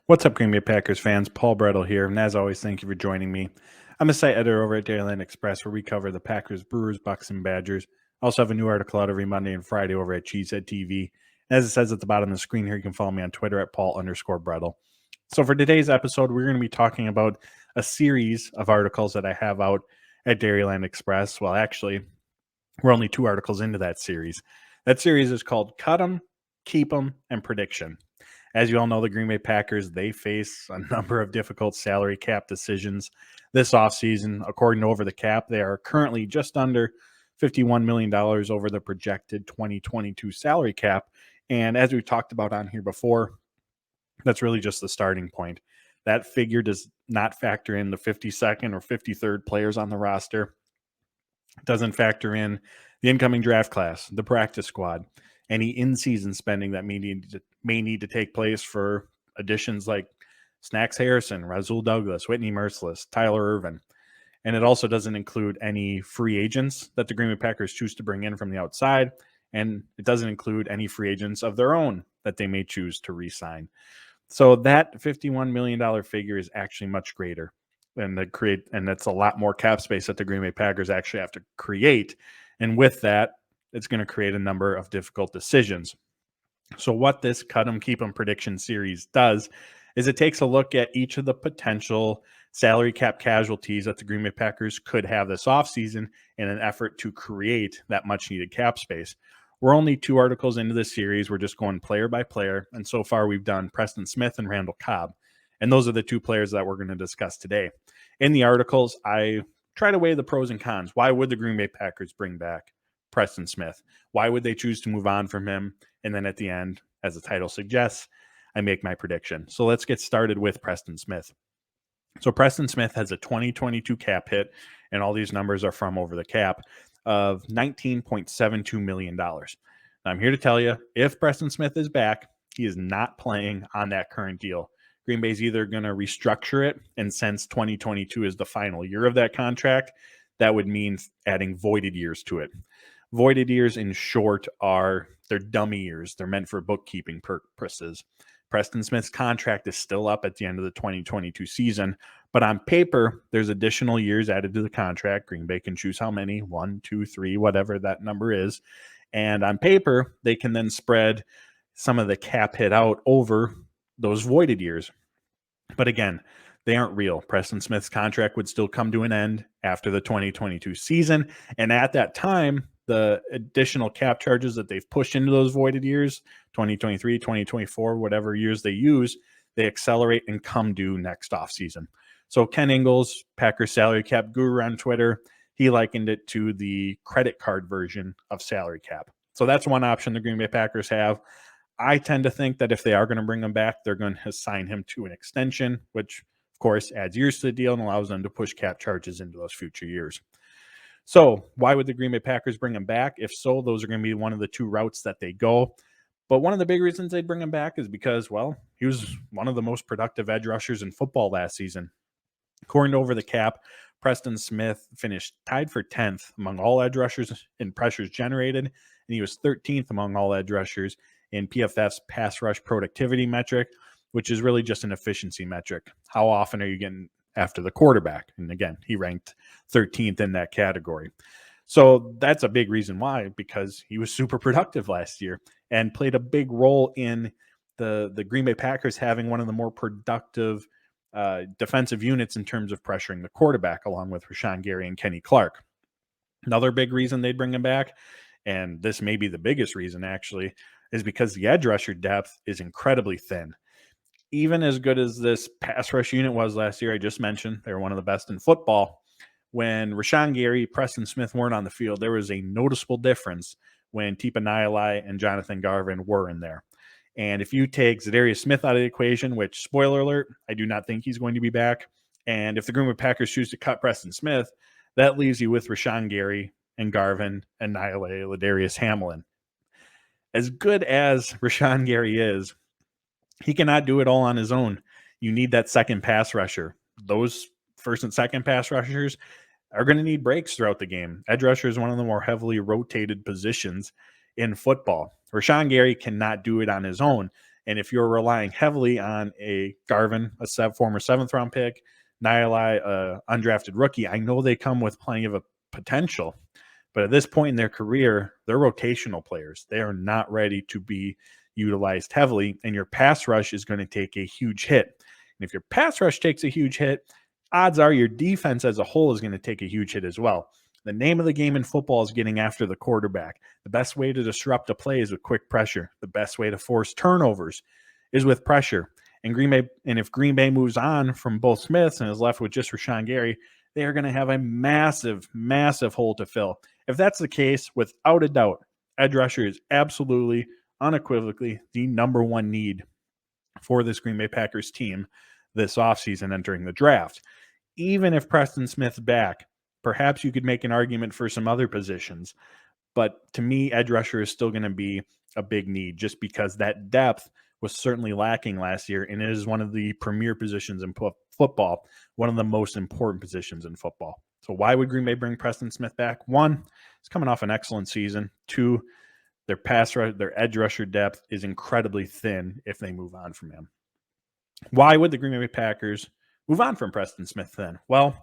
What's up, Green Bay Packers fans? Paul Brettel here, and as always, thank you for joining me. I'm a site editor over at Dairyland Express, where we cover the Packers, Brewers, Bucks, and Badgers. I also have a new article out every Monday and Friday over at Cheesehead TV. As it says at the bottom of the screen here, you can follow me on Twitter at Paul_Brettel. So for today's episode, we're going to be talking about a series of articles that I have out at Dairyland Express. Well, actually, we're only 2 articles into that series. That series is called Cut 'em, Keep 'em, and Prediction. As you all know, the Green Bay Packers, they face a number of difficult salary cap decisions this offseason. According to Over the Cap, they are currently just under $51 million over the projected 2022 salary cap. And as we've talked about on here before, that's really just the starting point. That figure does not factor in the 52nd or 53rd players on the roster. It doesn't factor in the incoming draft class, the practice squad, any in-season spending that may need to take place for additions like Snacks Harrison, Rasul Douglas, Whitney Merciless, Tyler Irvin. And it also doesn't include any free agents that the Green Bay Packers choose to bring in from the outside. And it doesn't include any free agents of their own that they may choose to re-sign. So that $51 million figure is actually much greater. And that's a lot more cap space that the Green Bay Packers actually have to create. And with that, it's going to create a number of difficult decisions. So what this Cut 'em, Keep 'em prediction series does is it takes a look at each of the potential salary cap casualties that the Green Bay Packers could have this offseason in an effort to create that much needed cap space. We're only 2 articles into this series. We're just going player by player. And so far, we've done Preston Smith and Randall Cobb. And those are the 2 players that we're going to discuss today. In the articles, I try to weigh the pros and cons. Why would the Green Bay Packers bring back Preston Smith? Why would they choose to move on from him? And then at the end, as the title suggests, I make my prediction. So let's get started with Preston Smith. So Preston Smith has a 2022 cap hit, and all these numbers are from Over the Cap, of $19.72 million. Now, I'm here to tell you, if Preston Smith is back, he is not playing on that current deal. Green Bay's either going to restructure it, and since 2022 is the final year of that contract, that would mean adding voided years to it. Voided years, in short, they're dummy years. They're meant for bookkeeping purposes. Preston Smith's contract is still up at the end of the 2022 season, but on paper, there's additional years added to the contract. Green Bay can choose how many, 1, 2, 3, whatever that number is. And on paper, they can then spread some of the cap hit out over those voided years. But again, they aren't real. Preston Smith's contract would still come to an end after the 2022 season. And at that time, the additional cap charges that they've pushed into those voided years, 2023, 2024, whatever years they use, they accelerate and come due next offseason. So Ken Ingalls, Packers salary cap guru on Twitter, he likened it to the credit card version of salary cap. So that's one option the Green Bay Packers have. I tend to think that if they are going to bring him back, they're going to assign him to an extension, which, of course, adds years to the deal and allows them to push cap charges into those future years. So why would the Green Bay Packers bring him back? If so, those are going to be one of the 2 routes that they go. But one of the big reasons they'd bring him back is because, well, he was one of the most productive edge rushers in football last season. According to Over the Cap, Preston Smith finished tied for 10th among all edge rushers in pressures generated, and he was 13th among all edge rushers in PFF's pass rush productivity metric, which is really just an efficiency metric. How often are you getting after the quarterback? And again, he ranked 13th in that category. So that's a big reason why, because he was super productive last year and played a big role in the Green Bay Packers having one of the more productive defensive units in terms of pressuring the quarterback, along with Rashawn Gary and Kenny Clark. Another big reason they'd bring him back, and this may be the biggest reason actually, is because the edge rusher depth is incredibly thin. Even as good as this pass rush unit was last year, I just mentioned, they were one of the best in football. When Rashawn Gary, Preston Smith weren't on the field, there was a noticeable difference when Tipa Nyalai and Jonathan Garvin were in there. And if you take Zadarius Smith out of the equation, which, spoiler alert, I do not think he's going to be back, and if the Green Bay Packers choose to cut Preston Smith, that leaves you with Rashawn Gary and Garvin and Nyalai, Ladarius Hamlin. As good as Rashawn Gary is, he cannot do it all on his own. You need that second pass rusher. Those first and second pass rushers are going to need breaks throughout the game. Edge rusher is one of the more heavily rotated positions in football. Rashawn Gary cannot do it on his own. And if you're relying heavily on a Garvin, former 7th-round pick, Nyali, undrafted rookie, I know they come with plenty of a potential. But at this point in their career, they're rotational players. They are not ready to be utilized heavily, and your pass rush is going to take a huge hit. And if your pass rush takes a huge hit, odds are your defense as a whole is going to take a huge hit as well. The name of the game in football is getting after the quarterback. The best way to disrupt a play is with quick pressure. The best way to force turnovers is with pressure. And if Green Bay moves on from both Smiths and is left with just Rashawn Gary, they are going to have a massive, massive hole to fill. If that's the case, without a doubt, edge rusher is absolutely, unequivocally the number one need for this Green Bay Packers team this offseason entering the draft. Even if Preston Smith's back, perhaps you could make an argument for some other positions. But to me, edge rusher is still going to be a big need just because that depth was certainly lacking last year, and it is one of the premier positions in football, one of the most important positions in football. So why would Green Bay bring Preston Smith back? One, he's coming off an excellent season. Two, their edge rusher depth is incredibly thin if they move on from him. Why would the Green Bay Packers move on from Preston Smith then? Well,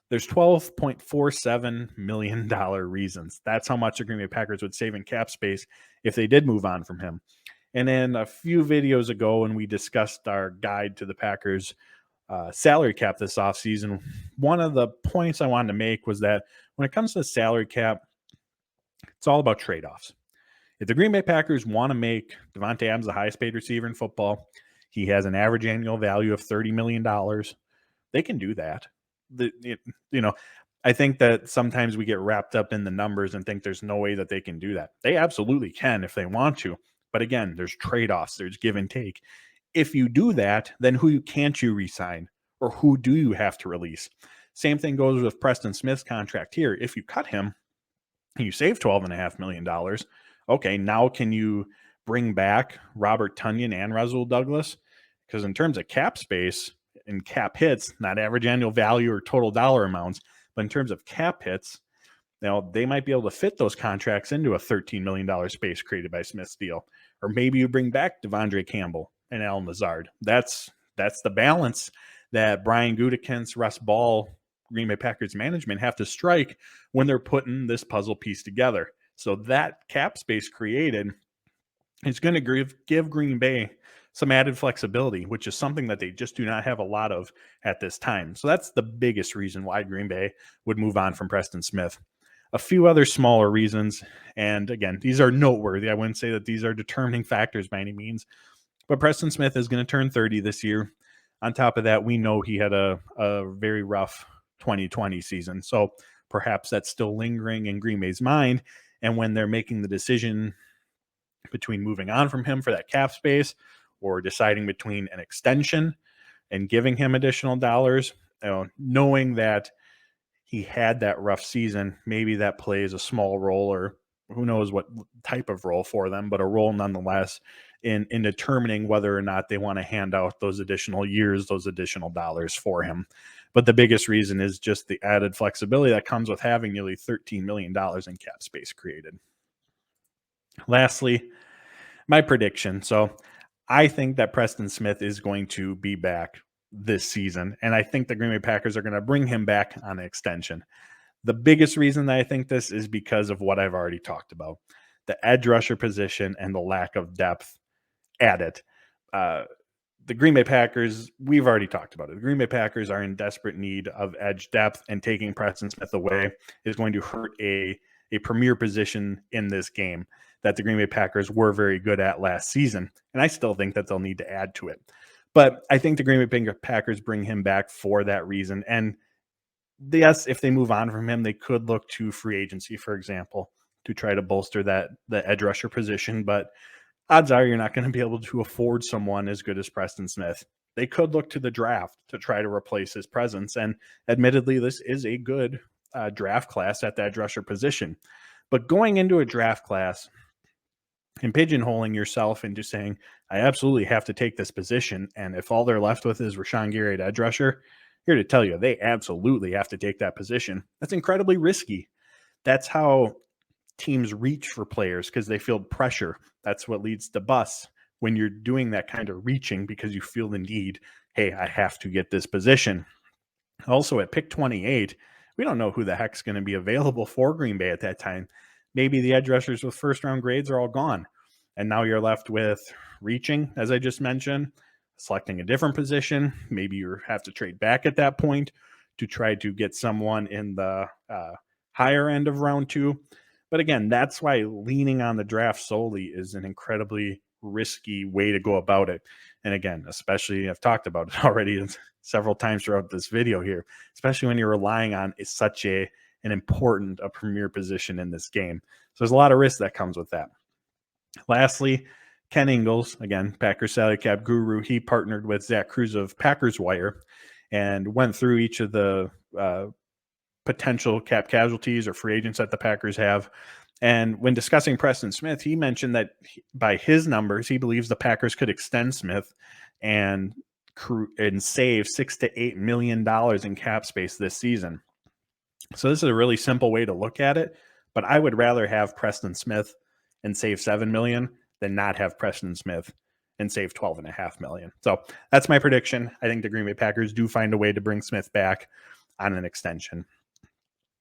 there's $12.47 million reasons. That's how much the Green Bay Packers would save in cap space if they did move on from him. And then a few videos ago, when we discussed our guide to the Packers salary cap this offseason, one of the points I wanted to make was that when it comes to the salary cap, it's all about trade-offs. If the Green Bay Packers want to make Davante Adams the highest paid receiver in football, he has an average annual value of $30 million. They can do that. I think that sometimes we get wrapped up in the numbers and think there's no way that they can do that. They absolutely can if they want to. But again, there's trade-offs, there's give and take. If you do that, then who can't you re-sign, or who do you have to release? Same thing goes with Preston Smith's contract here. If you cut him and you save $12.5 million, okay, now can you bring back Robert Tonyan and Rasul Douglas? Because in terms of cap space and cap hits, not average annual value or total dollar amounts, but in terms of cap hits, they might be able to fit those contracts into a $13 million space created by Smith's deal. Or maybe you bring back Devondre Campbell and Al Lazard. That's the balance that Brian Gutekunst, Russ Ball, Green Bay Packers management have to strike when they're putting this puzzle piece together. So that cap space created is going to give Green Bay some added flexibility, which is something that they just do not have a lot of at this time. So that's the biggest reason why Green Bay would move on from Preston Smith. A few other smaller reasons, and again, these are noteworthy. I wouldn't say that these are determining factors by any means, but Preston Smith is going to turn 30 this year. On top of that, we know he had a very rough 2020 season, so perhaps that's still lingering in Green Bay's mind, and when they're making the decision between moving on from him for that cap space or deciding between an extension and giving him additional dollars, knowing that he had that rough season, maybe that plays a small role, or who knows what type of role for them, but a role nonetheless in determining whether or not they want to hand out those additional years, those additional dollars for him. But the biggest reason is just the added flexibility that comes with having nearly $13 million in cap space created. Lastly, my prediction. So I think that Preston Smith is going to be back this season, and I think the Green Bay Packers are going to bring him back on an extension. The biggest reason that I think this is because of what I've already talked about, the edge rusher position and the lack of depth at it. The Green Bay Packers, we've already talked about it. The Green Bay Packers are in desperate need of edge depth, and taking Preston Smith away is going to hurt a premier position in this game that the Green Bay Packers were very good at last season. And I still think that they'll need to add to it. But I think the Green Bay Packers bring him back for that reason. And yes, if they move on from him, they could look to free agency, for example, to try to bolster the edge rusher position. But odds are you're not going to be able to afford someone as good as Preston Smith. They could look to the draft to try to replace his presence. And admittedly, this is a good draft class at the edge rusher position. But going into a draft class and pigeonholing yourself into saying, I absolutely have to take this position, and if all they're left with is Rashawn Gary at edge rusher, here to tell you, they absolutely have to take that position. That's incredibly risky. That's how teams reach for players, because they feel pressure. That's what leads to busts. when you're doing that kind of reaching because you feel the need, hey, I have to get this position. Also, at pick 28, we don't know who the heck's going to be available for Green Bay at that time. Maybe the edge rushers with first round grades are all gone. And now you're left with reaching, as I just mentioned, selecting a different position. Maybe you have to trade back at that point to try to get someone in the higher end of round 2. But again, that's why leaning on the draft solely is an incredibly risky way to go about it. And again, especially I've talked about it already several times throughout this video here, especially when you're relying on such an important, a premier position in this game. So there's a lot of risk that comes with that. Lastly, Ken Ingalls, again, Packers salary cap guru, he partnered with Zach Cruz of Packers Wire and went through each of the potential cap casualties or free agents that the Packers have. And when discussing Preston Smith, he mentioned that by his numbers, he believes the Packers could extend Smith and save $6 to $8 million in cap space this season. So this is a really simple way to look at it, but I would rather have Preston Smith and save $7 million than not have Preston Smith and save $12.5 million. So that's my prediction. I think the Green Bay Packers do find a way to bring Smith back on an extension.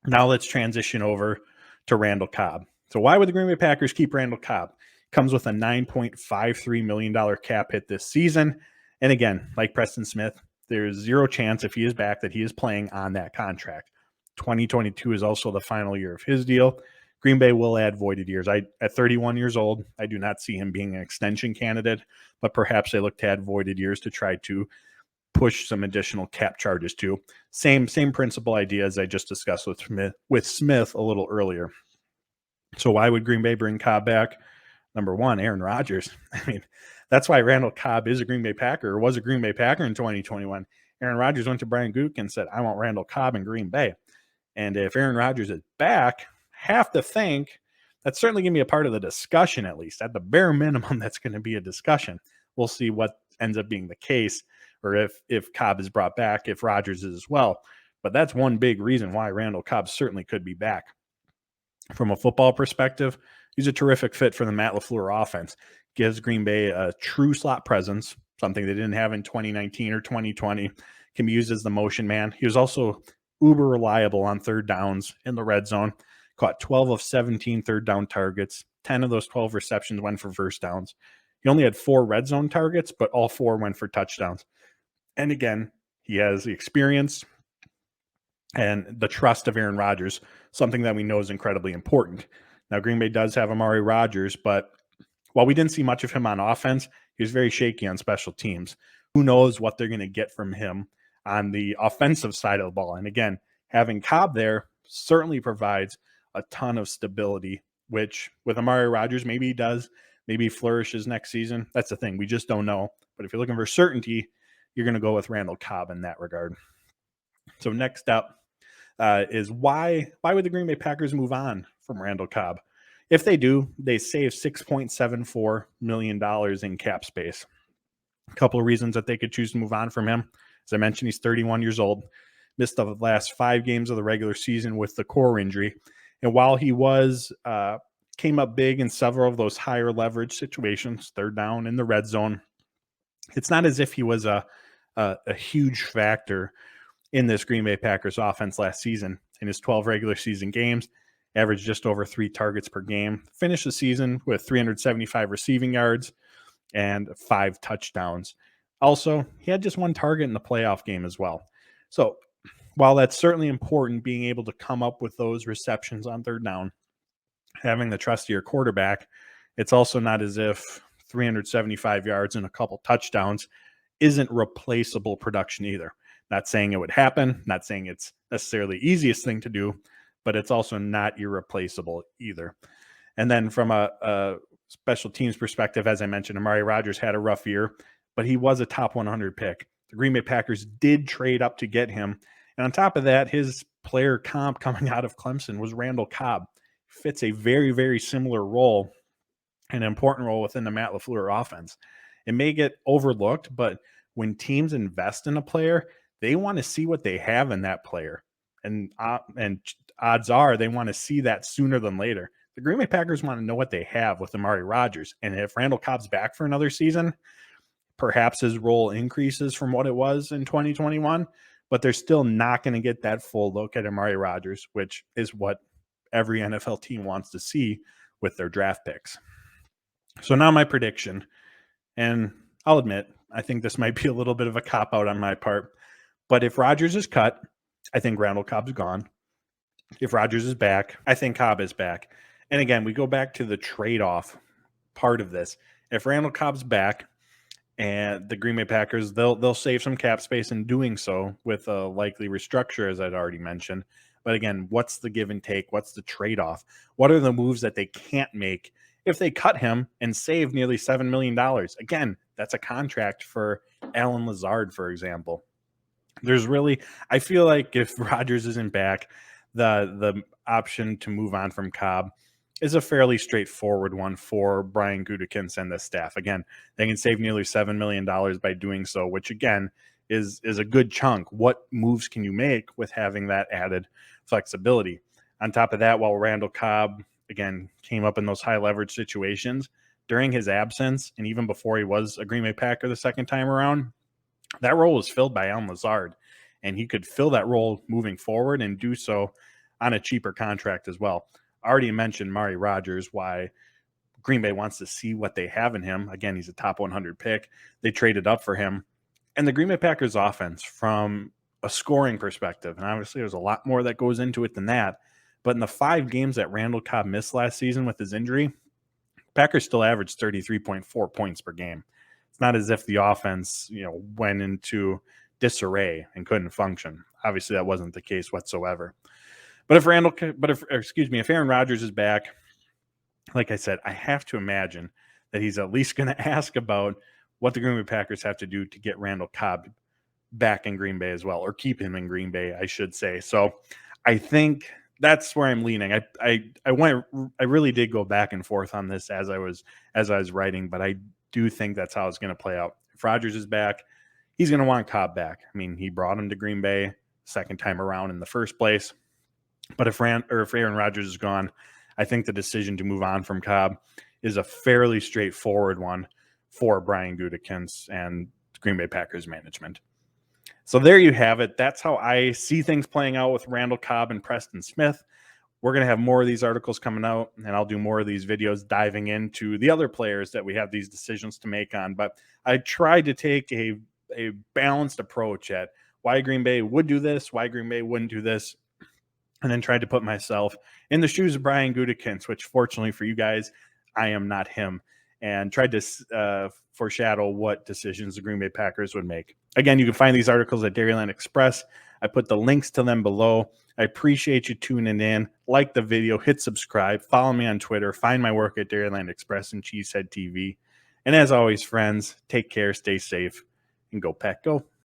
Now let's transition over to Randall Cobb. So why would the Green Bay Packers keep Randall Cobb? Comes with a $9.53 million cap hit this season. And again, like Preston Smith, there's zero chance if he is back that he is playing on that contract. 2022 is also the final year of his deal. Green Bay will add voided years. At 31 years old, I do not see him being an extension candidate, but perhaps they look to add voided years to try to push some additional cap charges too. Same principle idea as I just discussed with Smith a little earlier. So why would Green Bay bring Cobb back? Number one, Aaron Rodgers. I mean, that's why Randall Cobb is a Green Bay Packer or was a Green Bay Packer in 2021. Aaron Rodgers went to Brian Gutekunst and said, I want Randall Cobb in Green Bay. And if Aaron Rodgers is back, have to think that's certainly going to be a part of the discussion, at least. At the bare minimum, that's going to be a discussion. We'll see what ends up being the case, or if Cobb is brought back, if Rodgers is as well. But that's one big reason why Randall Cobb certainly could be back. From a football perspective, he's a terrific fit for the Matt LaFleur offense. Gives Green Bay a true slot presence, something they didn't have in 2019 or 2020. Can be used as the motion man. He was also uber reliable on third downs in the red zone. Caught 12 of 17 third down targets. 10 of those 12 receptions went for first downs. He only had 4 red zone targets, but all 4 went for touchdowns. And again, he has the experience and the trust of Aaron Rodgers, something that we know is incredibly important. Now, Green Bay does have Amari Rodgers, but while we didn't see much of him on offense, he was very shaky on special teams. Who knows what they're going to get from him on the offensive side of the ball? And again, having Cobb there certainly provides a ton of stability, which with Amari Rodgers, maybe he does, maybe he flourishes next season. That's the thing. We just don't know. But if you're looking for certainty, you're going to go with Randall Cobb in that regard. So next up is why would the Green Bay Packers move on from Randall Cobb? If they do, they save $6.74 million in cap space. A couple of reasons that they could choose to move on from him. As I mentioned, he's 31 years old, missed the last 5 games of the regular season with the core injury. And while he came up big in several of those higher leverage situations, third down in the red zone, it's not as if he was a huge factor in this Green Bay Packers offense last season. In his 12 regular season games, averaged just over 3 targets per game, finished the season with 375 receiving yards and 5 touchdowns. Also, he had just 1 target in the playoff game as well. So while that's certainly important, being able to come up with those receptions on third down, having the trust of your quarterback, it's also not as if 375 yards and a couple touchdowns isn't replaceable production either. Not saying it would happen, not saying it's necessarily the easiest thing to do, but it's also not irreplaceable either. And then from a special teams perspective, as I mentioned, Amari Rodgers had a rough year, but he was a top 100 pick. The Green Bay Packers did trade up to get him. And on top of that, his player comp coming out of Clemson was Randall Cobb. Fits a very, very similar role, an important role within the Matt LaFleur offense. It may get overlooked, but when teams invest in a player, they want to see what they have in that player. And odds are they want to see that sooner than later. the Green Bay Packers want to know what they have with Amari Rodgers. And if Randall Cobb's back for another season, perhaps his role increases from what it was in 2021, but they're still not going to get that full look at Amari Rodgers, which is what every NFL team wants to see with their draft picks. So now my prediction, and I'll admit, I think this might be a little bit of a cop-out on my part, but if Rodgers is cut, I think Randall Cobb's gone. If Rodgers is back, I think Cobb is back. And again, we go back to the trade-off part of this. If Randall Cobb's back, and the Green Bay Packers, they'll save some cap space in doing so with a likely restructure, as I'd already mentioned. But again, what's the give and take? What's the trade-off? What are the moves that they can't make if they cut him and save nearly $7 million? Again, that's a contract for Alan Lazard, for example. I feel like if Rodgers isn't back, the option to move on from Cobb is a fairly straightforward one for Brian Gutekunst and the staff. Again, they can save nearly $7 million by doing so, which again is a good chunk. What moves can you make with having that added flexibility? On top of that, while Randall Cobb, again, came up in those high leverage situations during his absence, and even before he was a Green Bay Packer the second time around, that role was filled by Alan Lazard, and he could fill that role moving forward and do so on a cheaper contract as well. I already mentioned Amari Rodgers, why Green Bay wants to see what they have in him. Again, he's a top 100 pick. They traded up for him. And the Green Bay Packers offense, from a scoring perspective, and obviously there's a lot more that goes into it than that, but in the 5 games that Randall Cobb missed last season with his injury, Packers still averaged 33.4 points per game. It's not as if the offense, went into disarray and couldn't function. Obviously, that wasn't the case whatsoever. But if Aaron Rodgers is back, like I said, I have to imagine that he's at least going to ask about what the Green Bay Packers have to do to get Randall Cobb back in Green Bay as well, or keep him in Green Bay, I should say. So I think that's where I'm leaning. I really did go back and forth on this as I was writing, but I do think that's how it's going to play out. If Rodgers is back, he's going to want Cobb back. I mean, he brought him to Green Bay second time around in the first place. But if Aaron Rodgers is gone, I think the decision to move on from Cobb is a fairly straightforward one for Brian Gutekunst and Green Bay Packers management. So there you have it. That's how I see things playing out with Randall Cobb and Preston Smith. We're going to have more of these articles coming out, and I'll do more of these videos diving into the other players that we have these decisions to make on. But I tried to take a balanced approach at why Green Bay would do this, why Green Bay wouldn't do this, and then tried to put myself in the shoes of Brian Gutekunst, which fortunately for you guys, I am not him, and tried to foreshadow what decisions the Green Bay Packers would make. Again, you can find these articles at Dairyland Express. I put the links to them below. I appreciate you tuning in. Like the video, hit subscribe, follow me on Twitter, find my work at Dairyland Express and Cheesehead TV. And as always, friends, take care, stay safe, and go Pack Go.